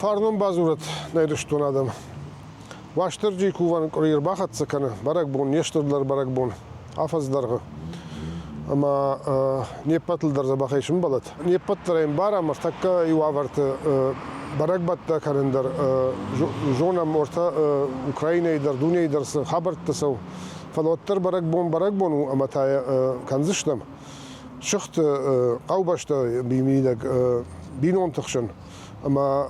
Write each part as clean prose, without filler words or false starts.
Farnun bazurat neyrishtun adam. Vaştırcı kuvan kurir bahat sakana. Barak bun, yeştirler barak bun. Afazlarga. Ama ne patıldır da bakayım balat. Ne patlarayım bara martakka yuvartı barak batta karındar. Jonam orta Ukrayna'ydır, dünya'ydır. Habertte sav. Falotlar barak bun ama taya kanzıştam. Çıktı qavbaşta bimidak binon tıxşın. Ama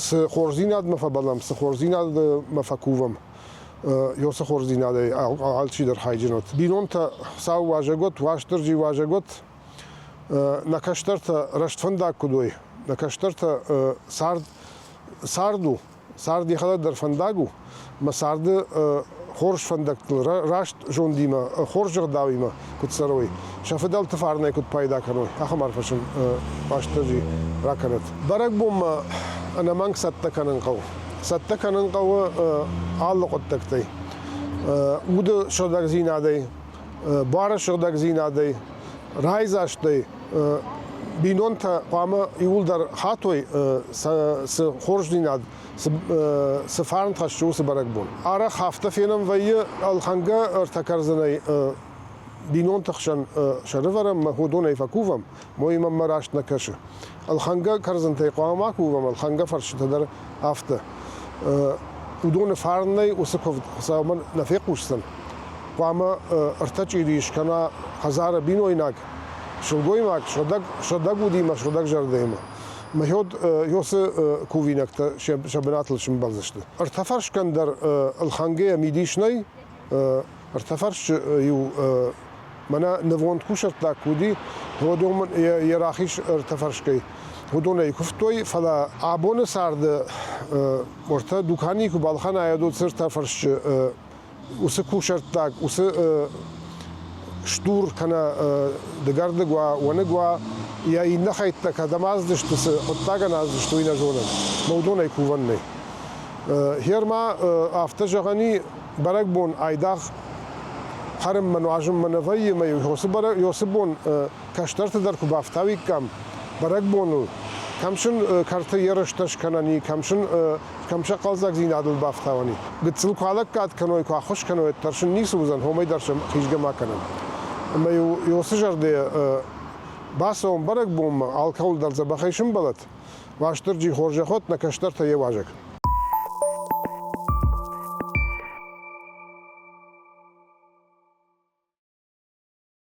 سخورزیناد مفبلم سخورزیناد مفکووم یا سخورزیناد آلچی در حیجنات بینون تا ساو واجگوت واشترجی واجگوت نکشتر تا رشتفندق کدوی نکشتر تا ساردی خالد در فندقو ما سارد خورش فندق رشت جوندیما خورش جداویما کد سروی شفدال تفارنه کد پیدا کنوی آخم عرفشم واشترجی راکنت برگ بوم أنا مانك ستكنن قو ستكنن قو عالق التكتي ود شدك زين عدي بار شدك زين عدي رايز عشتي بينون تا قامة يقول در خاطوي سخورج زين عد سفارن تشو سبرقبون أرا خافته فينم ويا الخنجة ارتكرزني بينون تخشن شرفرم مهودون يفكوفم مهم مراش نكشه الخنجة كرزن تيقوام أكوفم الخنجة فرش تدر أفته ودون فارني وسكوف سامن نفيق وشسن قام ارتجي ديش كنا هزار بينو إناك شلقوي ماك شدق ودي ما شدق جرديما مهود يوس كوفينك شبنات الشمبالزشت ارتفرش كندر الخنجة ميديشني ارتفرش يو منا نفوند كوشرت لاكودي هو دوم يراخيش ارتفرش كي هدون يكفتوي فلا عبون سارد مرتا دوكاني كبالخان عيادو تصير تفرش وس كوشرت لاك وس شتور كنا دقردقوا ونقوا يا ينخيت كدماز دشتس قطاقا نازدشتو ينا جونا مودون يكوفني هيرما افتجغني برقبون ايداخ حرم من وعجم من فيي ما يوسبون كاشترت در كبافتاوي كم برقبونو كمشن كارت يرشتش كناني كمشن قلزك زين عدل بافتاواني قتسل قالك كات كانوا يكوا خوش كانوا ترشن نيسوزن هم يدرشم خيجا ما كانن اما يوسجر دي باسهم برقبوم الكول در زبخيشن بلد واشترجي خورجه خود نكاشترت يواجك